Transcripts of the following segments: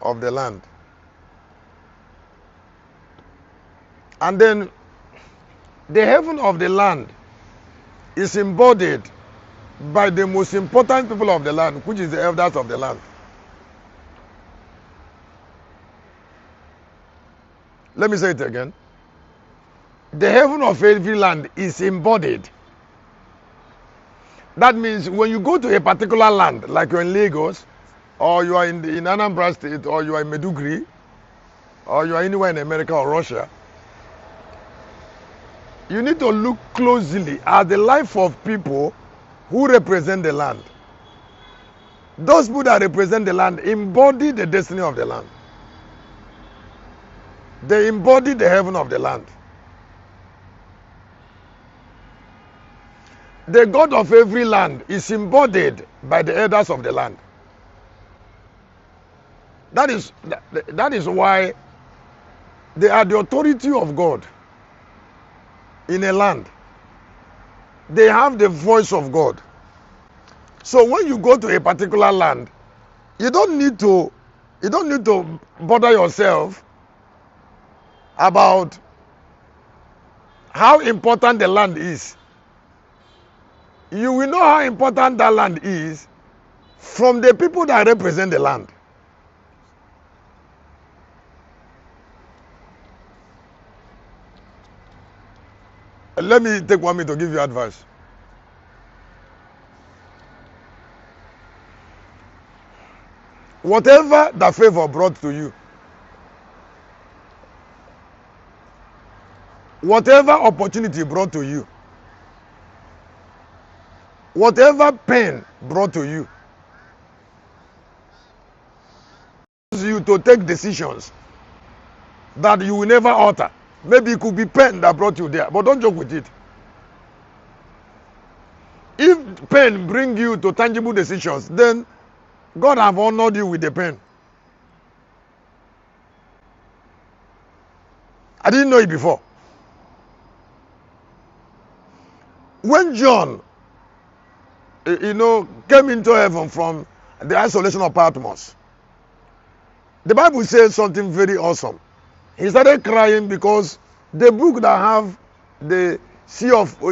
of the land. And then the heaven of the land is embodied by the most important people of the land, which is the elders of the land. Let me say it again. The heaven of every land is embodied. That means when you go to a particular land, like you're in Lagos, or you are in Anambra State, or you are in Meduguri, or you are anywhere in America or Russia, you need to look closely at the life of people who represent the land. Those people that represent the land embody the destiny of the land. They embody the heaven of the land. The God of every land is embodied by the elders of the land. That is why they are the authority of God in a land. They have the voice of God. So when you go to a particular land, you don't need to bother yourself about how important the land is. You will know how important that land is from the people that represent the land. Let me take 1 minute to give you advice. Whatever that favor brought to you, whatever opportunity brought to you, whatever pain brought to you, you to take decisions that you will never alter. Maybe it could be pain that brought you there, but don't joke with it. If pain brings you to tangible decisions, then God have honored you with the pain. I didn't know it before. When John, came into heaven from the isolation of Patmos, the Bible says something very awesome. He started crying because the book that have the sea of O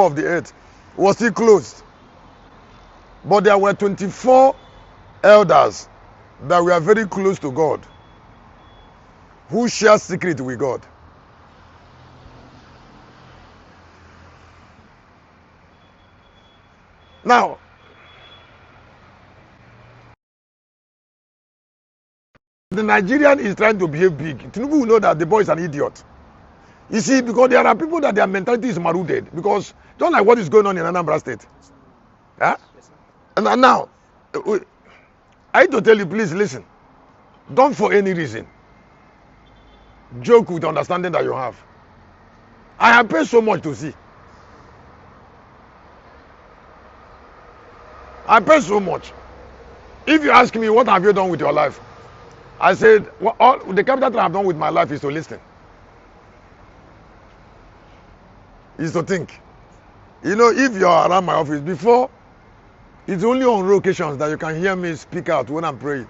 of the earth was still closed. But there were 24 elders that were very close to God, who share secret with God. Now, the Nigerian is trying to behave big. Tinubu will know that the boy is an idiot. You see, because there are people that their mentality is maruded. Because don't like what is going on in Anambra State. Huh? And now, I need to tell you, please listen. Don't for any reason joke with the understanding that you have. I have paid so much to see. I paid so much. If you ask me, what have you done with your life? I said, the capital that I have done with my life is to listen. Is to think. If you are around my office, before, it's only on rare occasions that you can hear me speak out when I'm praying.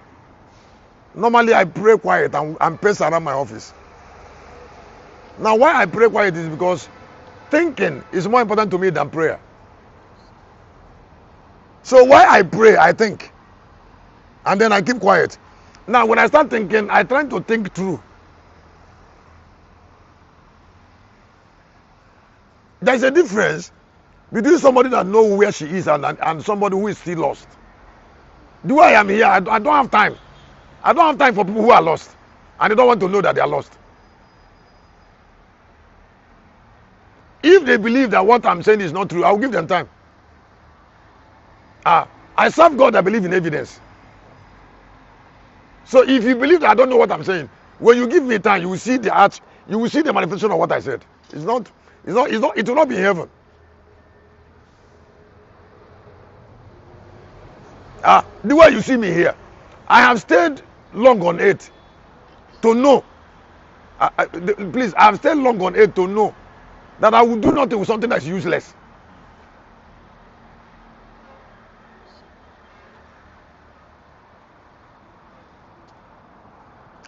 Normally, I pray quiet and pace around my office. Now, why I pray quiet is because thinking is more important to me than prayer. So why I pray, I think. And then I keep quiet. Now, when I start thinking, I try to think through. There's a difference between somebody that knows where she is and somebody who is still lost. The way I am here, I don't have time. I don't have time for people who are lost. And they don't want to know that they are lost. If they believe that what I'm saying is not true, I'll give them time. I serve God, I believe in evidence. So if you believe that I don't know what I'm saying, when you give me time, you will see the art, you will see the manifestation of what I said. It will not be in heaven. The way you see me here, I have stayed long on earth to know. Please, I have stayed long on earth to know that I will do nothing with something that's useless.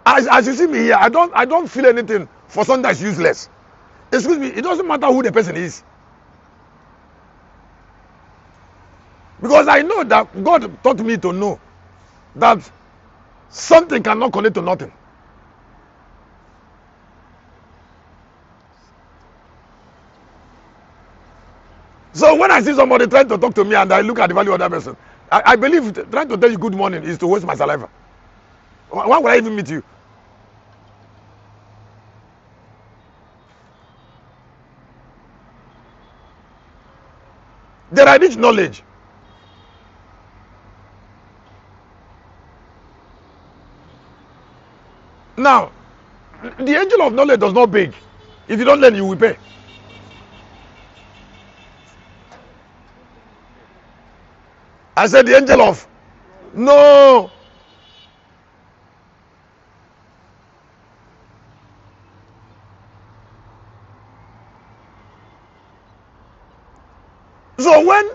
As you see me here, I don't feel anything for something that's useless. Excuse me, it doesn't matter who the person is. Because I know that God taught me to know that something cannot connect to nothing. So when I see somebody trying to talk to me and I look at the value of that person, I believe trying to tell you good morning is to waste my saliva. Why would I even meet you? There are rich knowledge. Now, the angel of knowledge does not beg. If you don't learn, you will pay. I said the angel of no. So when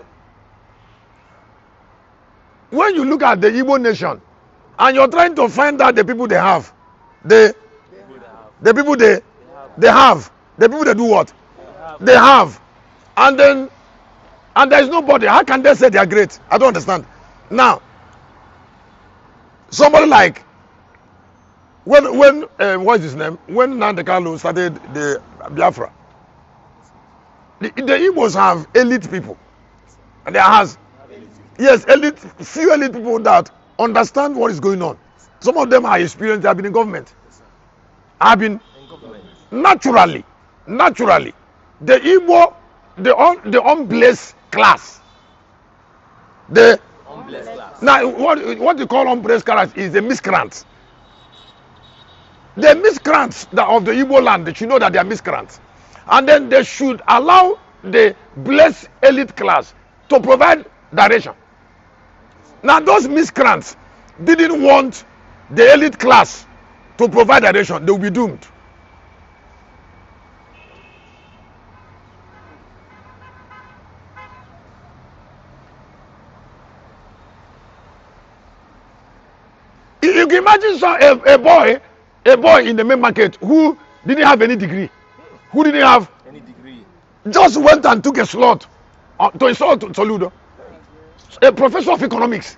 you look at the Igbo nation and you're trying to find out the people they have, the people they have, the people they do what? They have. And there is nobody. How can they say they are great? I don't understand. Now, somebody like when what's his name? When Nnamdi Kanu started the Biafra, the Igbos have elite people, and there has few elite people that understand what is going on. Some of them are experienced. They have been in government. Have been naturally. The Igbo, the unblessed class. Now what you call unblessed class is the miscreants. The miscreants of the Igbo land, they should know that they are miscreants. And then they should allow the blessed elite class to provide direction. Now those miscreants didn't want the elite class to provide direction. They will be doomed. You can imagine a boy in the main market who didn't have any degree, who didn't have any degree, just went and took a slot to insult Soludo, a professor of economics.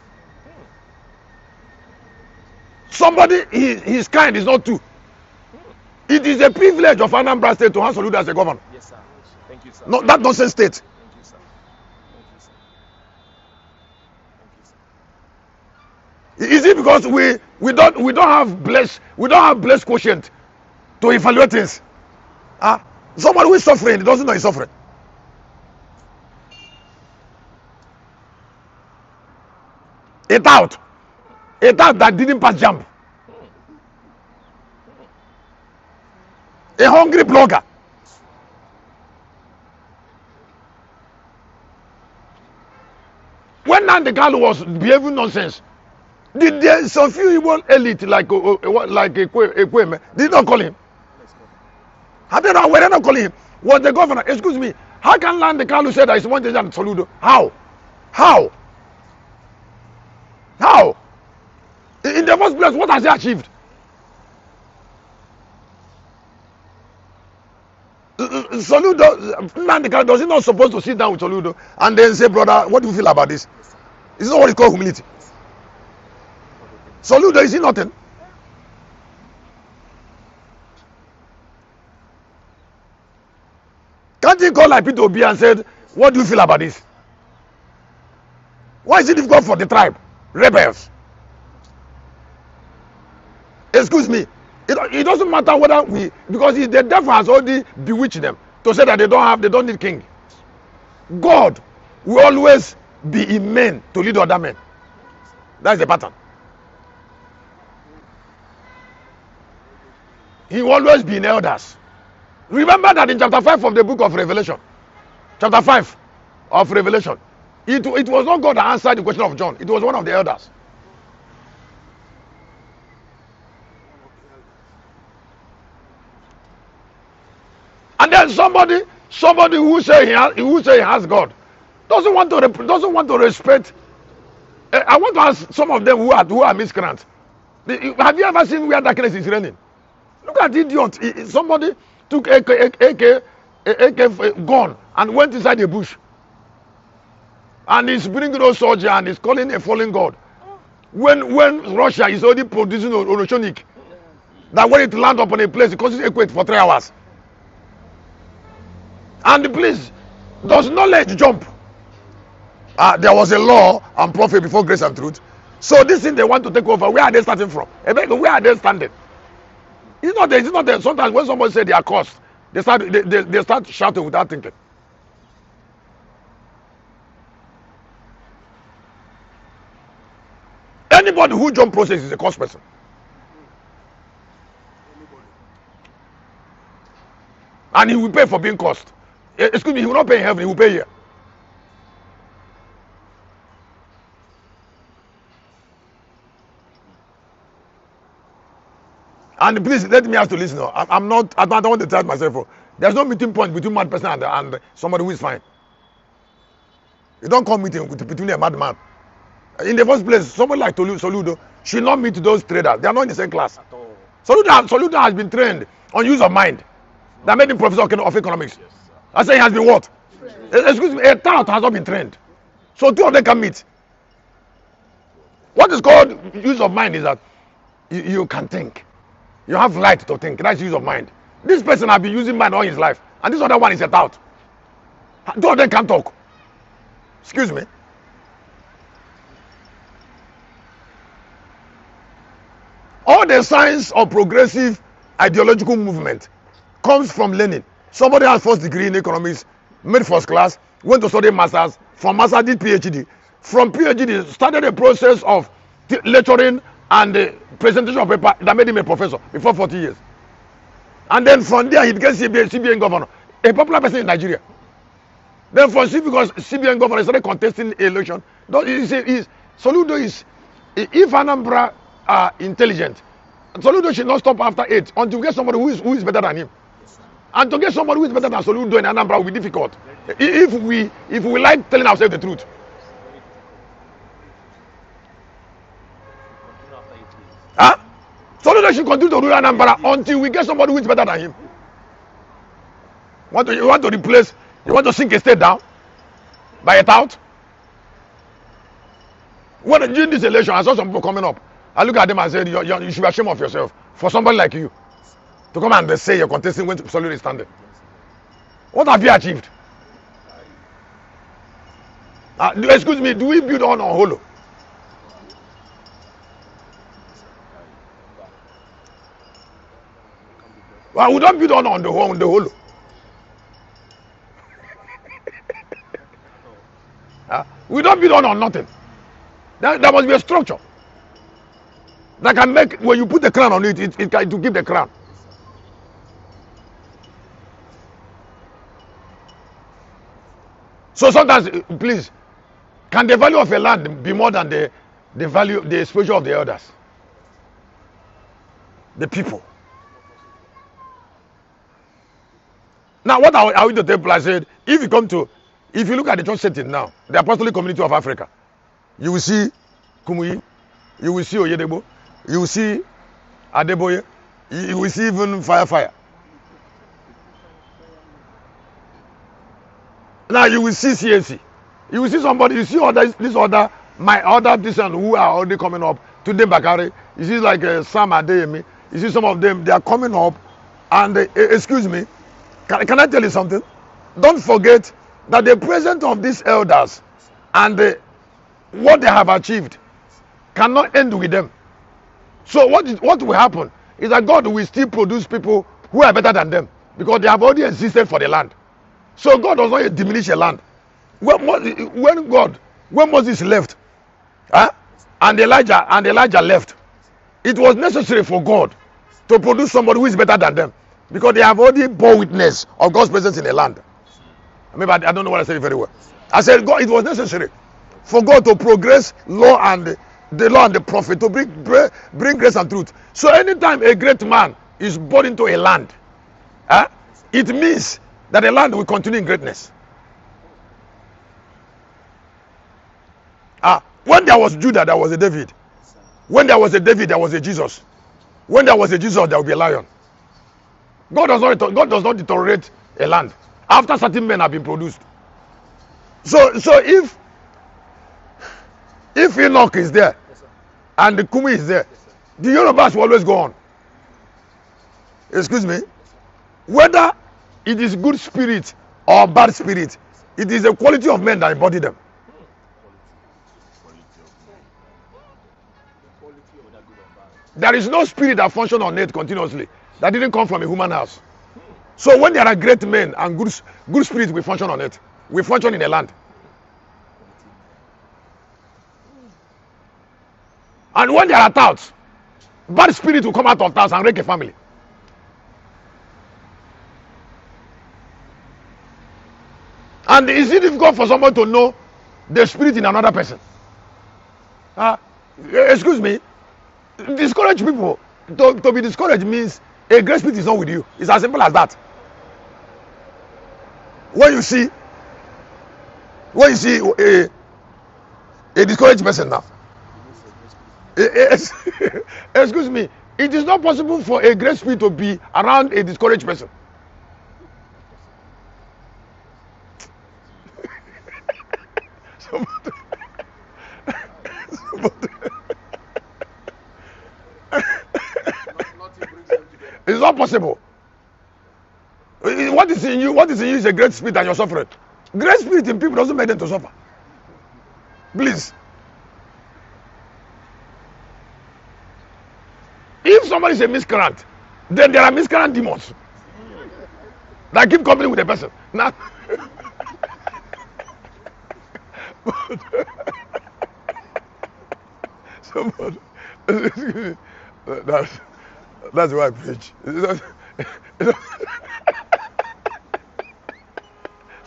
Somebody his kind is not two. It is a privilege of Anambra State to have Soludo as a governor. Yes, sir. Thank you, sir. No, that nonsense state. Thank you, sir. Thank you, sir. Is it because we don't have blessed quotient to evaluate things? Somebody who is suffering, he doesn't know he's suffering. A doubt that didn't pass jump. A hungry blogger. When Nnamdi Kanu was behaving nonsense, did there some few Igbo elite like Ekweme did not call him? How they not? Were they not calling him? Was the governor? Excuse me. How can Nnamdi Kanu say that he's one than Soludo? How? In the first place, what has he achieved? Soludo, Nnamdi Kanu, does he not supposed to sit down with Soludo and then say, brother, what do you feel about this? This is not what is called humility. Soludo, is he nothing? Can't he call like Peter Obi and said, what do you feel about this? Why is it difficult for the tribe? Rebels. Excuse me. It doesn't matter whether because the devil has already bewitched them to say that they don't need king. God will always be in men to lead other men. That's the pattern. He will always be in elders. Remember that in chapter 5 of the book of Revelation, chapter 5 of Revelation, it was not God that answered the question of John. It was one of the elders. And then somebody who say he has God doesn't want to respect. I want to ask some of them who are miscreants. Have you ever seen where darkness is raining? Look at the idiot. Somebody took AK gun and went inside the bush. And he's bringing those soldiers and he's calling a fallen god. When Russia is already producing Orochonik, that when it lands upon a place, it causes earthquake for 3 hours. And the place does knowledge jump. There was a law and prophet before grace and truth. So this thing they want to take over, where are they starting from? Where are they standing? It's not there. Sometimes when somebody say they are cursed, they start shouting without thinking. Anybody who jump process is a cursed person. And he will pay for being cursed. Excuse me, he will not pay in heaven, he will pay here. And please let me have to listen. I don't want to tell myself. There's no meeting point between mad person and somebody who is fine. You don't come meeting between a madman. In the first place, somebody like Soludo should not meet those traders. They are not in the same class. Soludo has been trained on use of mind. That made him professor of economics. I say he has been what? Excuse me, a tout has not been trained. So two of them can meet. What is called use of mind is that you can think. You have light to think. That's use of mind. This person has been using mind all his life. And this other one is a tout. Two of them can't talk. Excuse me. All the signs of progressive ideological movement comes from learning. Somebody has first degree in economics, made first class, went to study masters, from master did PhD. From PhD, started a process of lecturing and the presentation of paper that made him a professor before 40 years. And then from there, he became CBN governor, a popular person in Nigeria. Then from CBN governor, he started contesting election. Soludo is, if Anambra are intelligent, Soludo should not stop after 8 until we get somebody who is better than him. And to get somebody who is better than Soludo in Anambra will be difficult. If we like telling ourselves the truth. Soludo should continue to rule Anambra until we get somebody who is better than him. You want to replace, you want to sink a state down by a tout? During this election, I saw some people coming up. I look at them and said, you should be ashamed of yourself for somebody like you to come and say you're contesting when Soludo is standing. What have you achieved? Excuse me, do we build on hollow? Well, we don't build on the hollow. We don't build on nothing. There must be a structure that can make, when you put the crown on it can to give the crown. So sometimes, please, can the value of a land be more than the value, the exposure of the elders, the people? Now, what are we to tell? I said, if you look at the church setting now, the apostolic community of Africa, you will see Kumuyi, you will see Oyedebo, you will see Adeboye, you will see even Fire. Now you will see CAC. You will see somebody, you see this other person who are already coming up. Today Bakari, you see like Sam Adeyemi, you see some of them, they are coming up and excuse me, can I tell you something? Don't forget that the presence of these elders and what they have achieved cannot end with them. So what will happen is that God will still produce people who are better than them because they have already existed for the land. So God does not diminish a land. When Moses left, and Elijah left, it was necessary for God to produce somebody who is better than them because they have already bore witness of God's presence in the land. Maybe I don't know what I said very well. I said God, it was necessary for God to progress law and the prophet to bring grace and truth. So anytime a great man is born into a land, it means that the land will continue in greatness. When there was Judah, there was a David. When there was a David, there was a Jesus. When there was a Jesus, there will be a lion. God does not deteriorate a land after certain men have been produced. So if Enoch is there, Yes, sir. and the Kumi is there, Yes, sir. the Yorubas will always go on. Excuse me? Yes, sir. Whether it is good spirit or bad spirit, it is the quality of men that embody them. Quality of that good or bad. There is no spirit that functions on earth continuously that didn't come from a human house. So when there are great men and good spirits will function on earth, we function in a land. And when there are touts, bad spirit will come out of touts and wreck a family. And is it difficult for someone to know the spirit in another person? Excuse me. Discourage people. To be discouraged means a great spirit is not with you. It's as simple as that. When you see a discouraged person now, excuse me, it is not possible for a great spirit to be around a discouraged person. It's not possible. What is in you is a great spirit and you're suffering. Great spirit in people doesn't make them to suffer. Please. If somebody is a miscreant, then there are miscreant demons that keep coming with a person. Now, somebody, that's why I preach.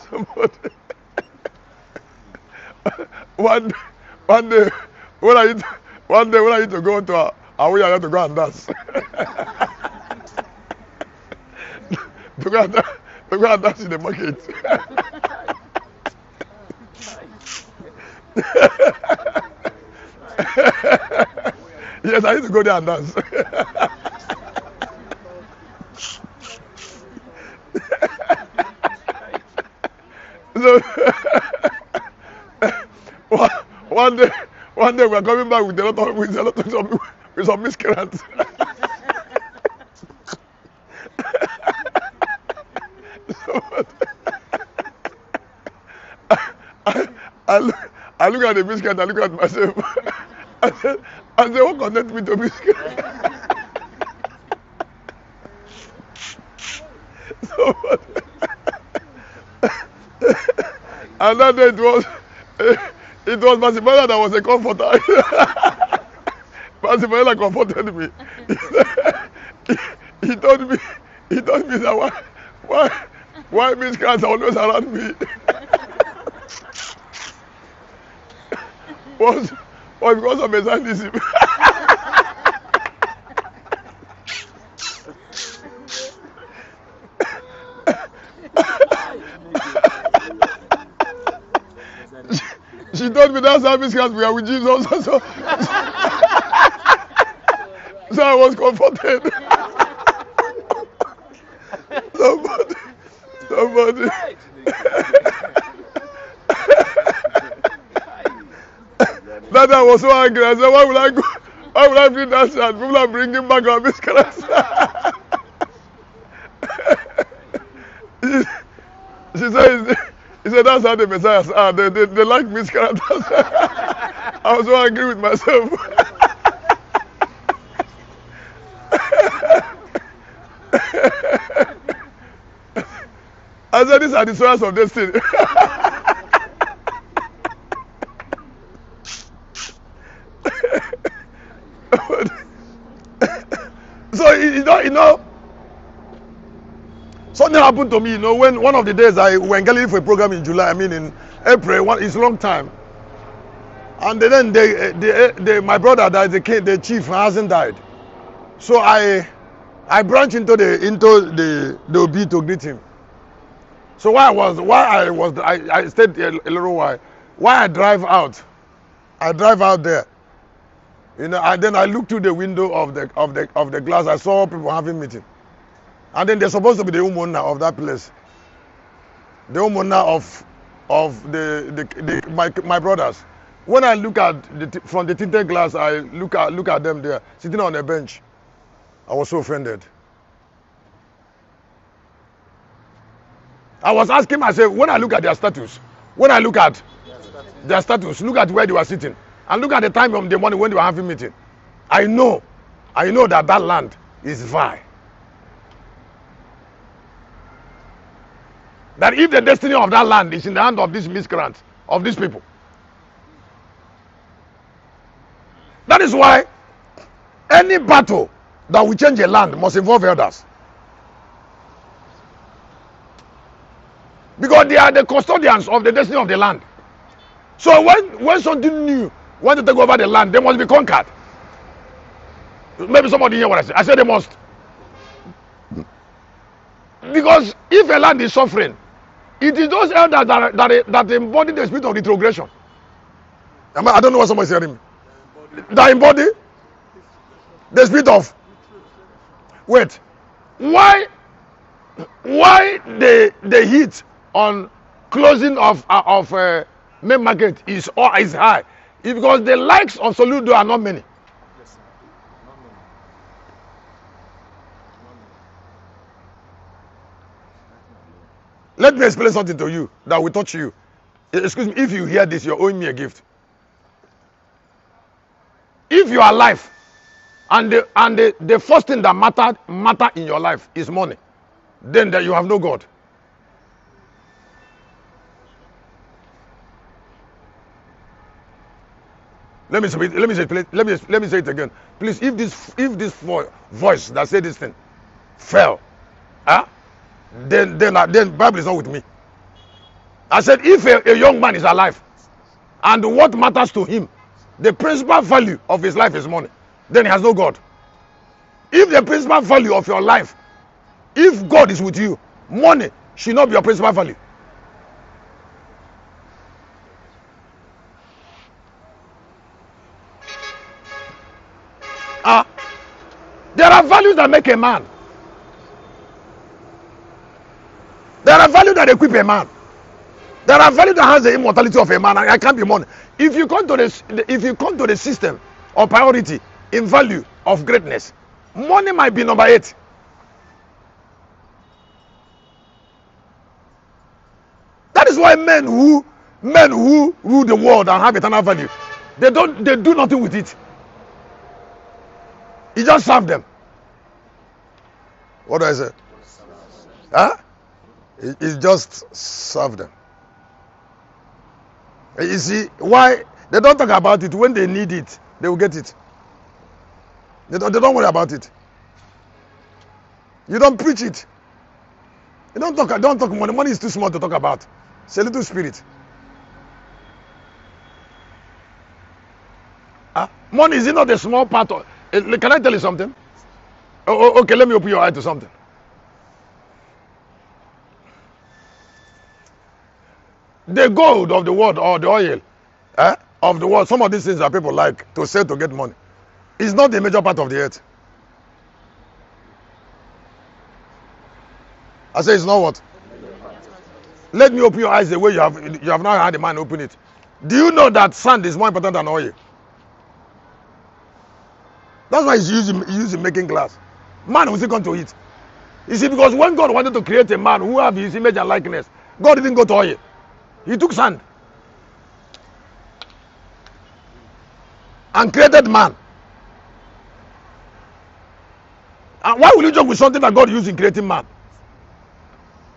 Somebody, one day when I need to go to I have to go and dance. to go and dance in the market. Yes, I need to go there and dance. So one day we are coming back with some miscreants. I look at the miscreant, I look at myself. I said, what connect me to miscreant? And that day it was Masimela that was a comforter. Masimela comforted me. He told me that why miscreants are always around me. was because of messianism. She told me that's how miscreants we are with Jesus. So I was comforted. Somebody. That I was so angry. I said, why would I bring that shot? People are bringing back our miscreants. She said, he said, that's how the Messiahs are. They like miscreants. I was so angry with myself. I said, these are the source of destiny. So you know, something happened to me. When one of the days I went Galilee for a program in July, in April. It's a long time. And then my brother, that is the king, the chief, hasn't died. So I branched into the Obi to greet him. So I stayed a little while. While I drive out there. You know, and then I looked through the window of the glass. I saw people having meeting, and then they're supposed to be the umona of that place, the umona of my brothers. When I look at from the tinted glass, I look at them there sitting on a bench. I was so offended. I was asking myself, when I look at their status, when I look at their status, look at where they were sitting, and look at the time of the morning when they were having meeting, I know that that land is vile. That if the destiny of that land is in the hand of these miscreants, of these people. That is why any battle that will change a land must involve elders. Because they are the custodians of the destiny of the land. So when something new want to take over the land, they must be conquered. Maybe somebody hear what I say. I said they must. Because if a land is suffering, it is those elders that embody the spirit of retrogression. I don't know what somebody is hearing me. That embody the spirit of. Wait. Why the heat on closing of main market is high? It's because the likes of Soludo are not many. Yes, sir. Not many. Let me explain something to you that will touch you. Excuse me, if you hear this, you're owing me a gift. If you are alive, and the first thing that matter in your life is money, then you have no God. Let me say it again, please. If this voice that said this thing fell, then Bible is not with me. I said, if a young man is alive, and what matters to him, the principal value of his life is money, then he has no God. If the principal value of your life, if God is with you, money should not be your principal value. There are values that make a man. There are values that equip a man. There are values that has the immortality of a man, and I can't be money. If you come to the system of priority in value of greatness, money might be number 8. That is why men who rule the world and have eternal value, they do nothing with it. He just serve them. What do I say? He just serve them. You see why they don't talk about it? When they need it, they will get it. They don't worry about it. You don't preach it. You don't talk money. Money is too small to talk about. It's a little spirit. Money is not a small part of. Can I tell you something? Okay, let me open your eye to something. The gold of the world, or the oil of the world, some of these things that people like to sell to get money, is not the major part of the earth. I say it's not what? Let me open your eyes the way you have now had the man open it. Do you know that sand is more important than oil? That's why he's using making glass. Man will still come to it. You see, because when God wanted to create a man who have his image and likeness, God didn't go to oil. He took sand and created man. And why will you joke with something that God used in creating man?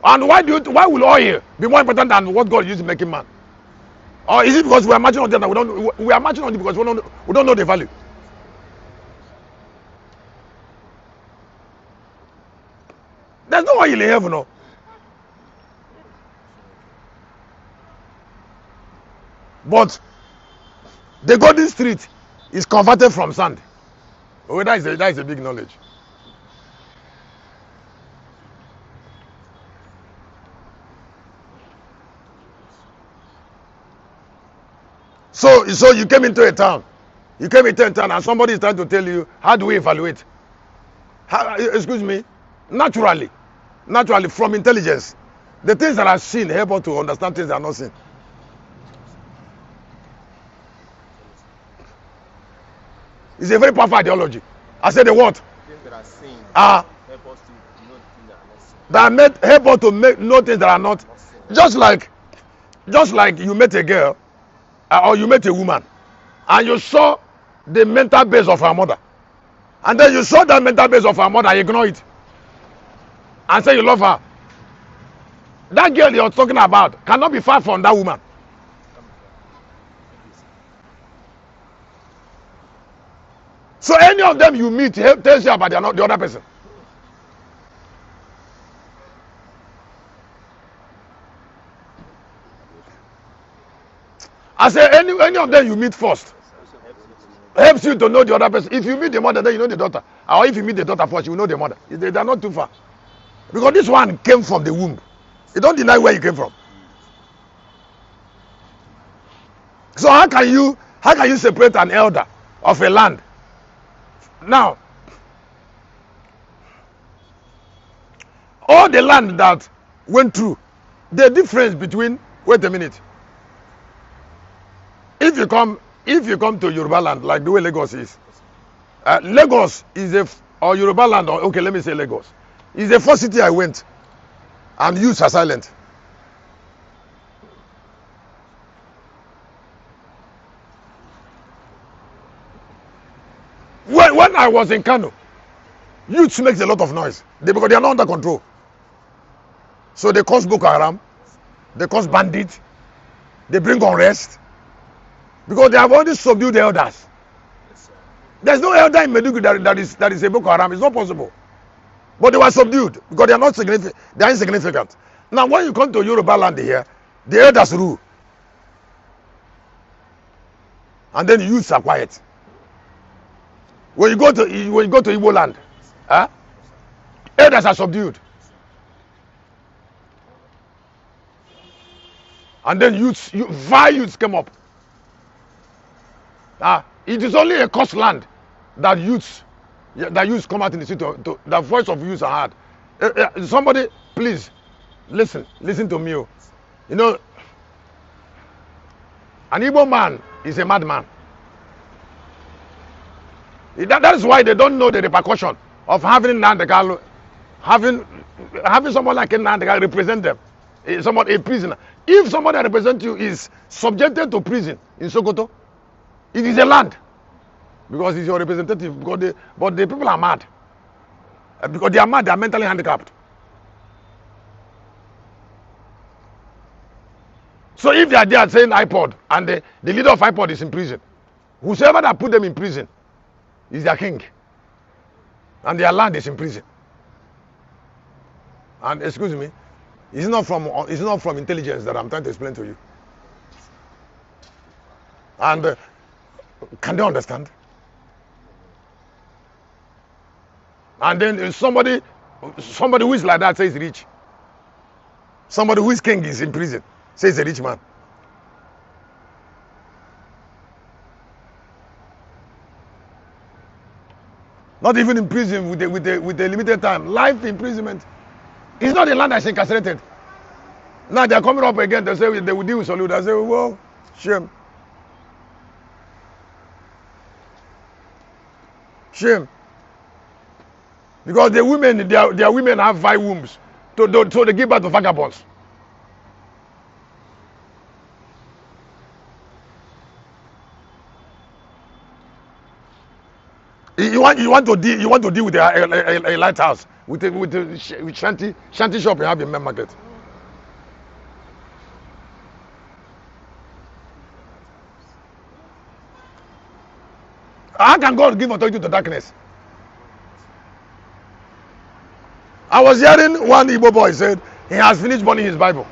And why will oil be more important than what God used in making man? Or is it because we are matching on it that we are matching on it because we don't know the value? There's no oil in heaven, no. But the golden street is converted from sand. Oh, that is a big knowledge. So you came into a town You came in 10 times and somebody is trying to tell you, how do we evaluate? Excuse me, naturally from intelligence. The things that are seen help us to understand things that are not seen. It's a very powerful ideology. I said the what? Things that are seen Ah, help us to know things that are not seen. help us to know things that are not. Just like you met a girl or you met a woman and you saw the mental base of her mother, and then you saw that mental base of her mother and ignore it and say you love her. That girl you're talking about cannot be far from that woman. So any of them you meet tells you about the other person. I say any of them you meet first helps you to know the other person. If you meet the mother, then you know the daughter. Or if you meet the daughter first, you know the mother. They are not too far. Because this one came from the womb. You don't deny where you came from. So how can you separate an elder of a land? Now, all the land that went through, the difference between, wait a minute. If you come to Yoruba land, like the way Lagos is, Lagos is or Yoruba land, or okay, let me say Lagos, is the first city I went, and youths are silent. When I was in Kano, youths makes a lot of noise because they are not under control. So they cause Boko Haram, they cause bandits, they bring unrest because they have already subdued the elders. There's no elder in Meduguri that is a Boko Haram. It's not possible. But they were subdued because they are not significant. They are insignificant. Now, when you come to Yoruba land here, the elders rule, and then youths are quiet. When you go to Igbo land, elders are subdued, and then youths came up. It is only a coast land that youths come out in the city. The voice of youths are heard. Somebody, please listen to me. You know, an Igbo man is a madman. That is why they don't know the repercussion of having Nandekalo, having someone like a Nandekalo represent them, a prisoner. If somebody that represents you is subjected to prison in Sokoto, it is a land because it's your representative. But the people are mad because they are mad. They are mentally handicapped. So if they are there saying iPod and the leader of iPod is in prison, whosoever that put them in prison is their king, and their land is in prison. And excuse me, it's not from intelligence that I'm trying to explain to you. And can they understand? And then somebody who is like that says rich. Somebody who is king is in prison says a rich man. Not even in prison with a limited time. Life imprisonment. It's not a land that's incarcerated. Now they're coming up again. They say they will deal with Soludo. I say, well, shame. Shame. Because the women, their women have 5 wombs. So they give birth to vagabonds. You want to deal with a lighthouse with shanty shop you have in main market. How can God give authority to darkness? I was hearing one Igbo boy said he has finished burning his Bible.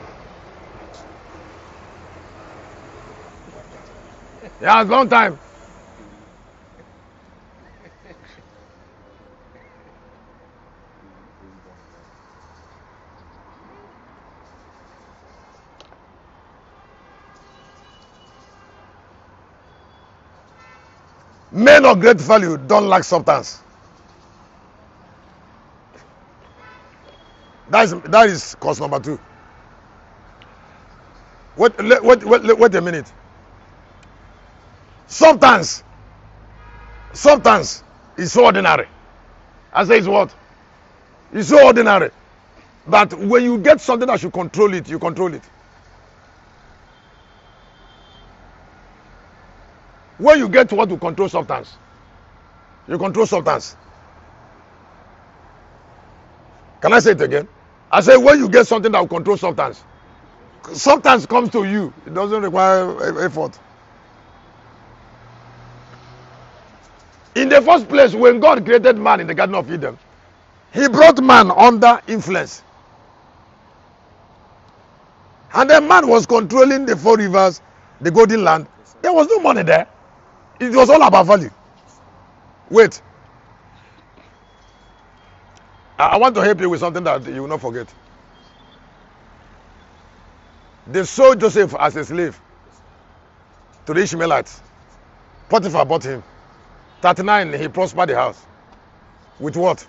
He has long time. Men of great value don't lack substance. That is cause number 2. Wait a minute. Substance is so ordinary. I say it's what? It's so ordinary. But when you get something that should control it, you control it. When you get what to control substance, you control substance. Can I say it again? I say when you get something that will control substance, substance comes to you. It doesn't require effort. In the first place, when God created man in the Garden of Eden, he brought man under influence. And then man was controlling the 4 rivers, the golden land. There was no money there. It was all about value. Wait. I want to help you with something that you will not forget. They sold Joseph as a slave to the Ishmaelites. Potiphar bought him. 39, he prospered the house. With what?